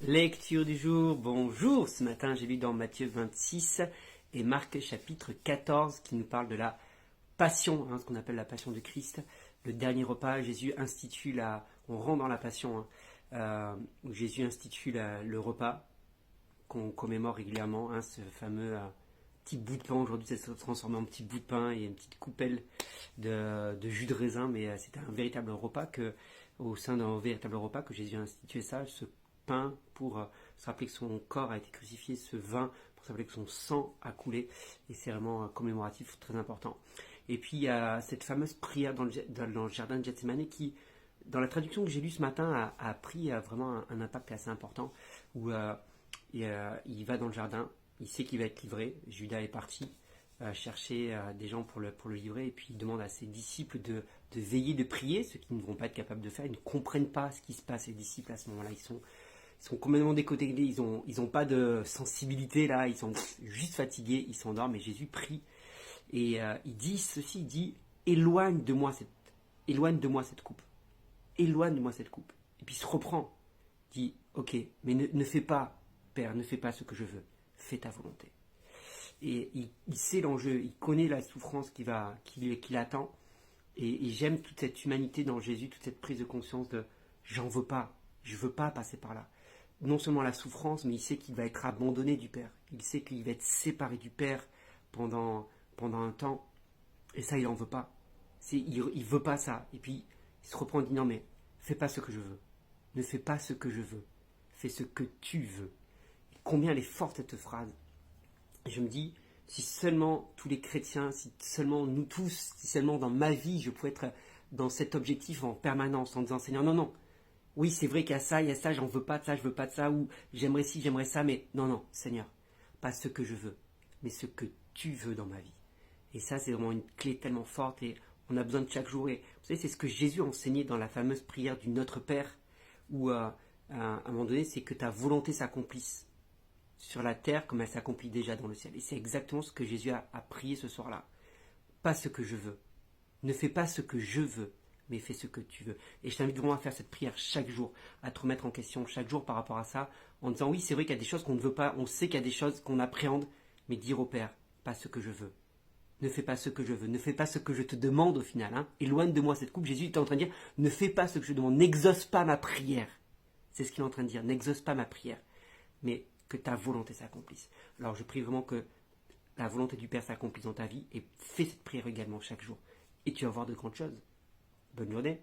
Lecture du jour, bonjour. Ce matin, j'ai lu dans Matthieu 26 et Marc chapitre 14 qui nous parle de la passion, ce qu'on appelle la passion de Christ. Le dernier repas, Jésus institue on rentre dans la passion, où Jésus institue le repas qu'on commémore régulièrement, ce fameux petit bout de pain. Aujourd'hui, ça s'est transformé en petit bout de pain et une petite coupelle de jus de raisin, mais c'était un véritable repas au sein d'un véritable repas que Jésus a institué ça, ce pain pour se rappeler que son corps a été crucifié, ce vin pour se rappeler que son sang a coulé, et c'est vraiment commémoratif, très important. Et puis il y a cette fameuse prière dans le jardin de Gethsémani qui, dans la traduction que j'ai lue ce matin, a pris vraiment un impact assez important, où il va dans le jardin, il sait qu'il va être livré, Judas est parti chercher des gens pour le livrer, et puis il demande à ses disciples de veiller, de prier, ceux qui ne vont pas être capables de faire, ils ne comprennent pas ce qui se passe, les disciples à ce moment-là, ils sont complètement déconnectés, ils ont pas de sensibilité là, ils sont juste fatigués, ils s'endorment, et Jésus prie, et il dit ceci, il dit éloigne de moi cette coupe, éloigne de moi cette coupe, et puis il se reprend, il dit ok, mais ne fais pas, Père, ne fais pas ce que je veux, fais ta volonté. Et il sait l'enjeu, il connaît la souffrance qui l'attend, et j'aime toute cette humanité dans Jésus, toute cette prise de conscience de j'en veux pas, je veux pas passer par là. Non seulement la souffrance, mais il sait qu'il va être abandonné du Père, il sait qu'il va être séparé du Père pendant un temps, et ça il en veut pas. Il veut pas ça, et puis il se reprend et dit non mais fais pas ce que je veux, ne fais pas ce que je veux, fais ce que tu veux. Et combien elle est forte cette phrase. Je me dis, si seulement tous les chrétiens, si seulement nous tous, si seulement dans ma vie, je pouvais être dans cet objectif en permanence, en disant Seigneur, non, non, oui, c'est vrai qu'il y a ça, j'en veux pas de ça, je veux pas de ça, ou j'aimerais ci, j'aimerais ça, mais non, non, Seigneur, pas ce que je veux, mais ce que tu veux dans ma vie. Et ça, c'est vraiment une clé tellement forte, et on a besoin de chaque jour. Et vous savez, c'est ce que Jésus a enseigné dans la fameuse prière du Notre Père, où à un moment donné, c'est que ta volonté s'accomplisse sur la terre comme elle s'accomplit déjà dans le ciel. Et c'est exactement ce que Jésus a prié ce soir-là. Pas ce que je veux. Ne fais pas ce que je veux, mais fais ce que tu veux. Et je t'invite vraiment à faire cette prière chaque jour, à te remettre en question chaque jour par rapport à ça, en disant oui, c'est vrai qu'il y a des choses qu'on ne veut pas, on sait qu'il y a des choses qu'on appréhende, mais dire au Père, pas ce que je veux. Ne fais pas ce que je veux, ne fais pas ce que je te demande au final. Éloigne de moi cette coupe. Jésus est en train de dire, ne fais pas ce que je demande, n'exauce pas ma prière. C'est ce qu'il est en train de dire, n'exauce pas ma prière. Mais que ta volonté s'accomplisse. Alors je prie vraiment que la volonté du Père s'accomplisse dans ta vie, et fais cette prière également chaque jour. Et tu vas voir de grandes choses. Bonne journée.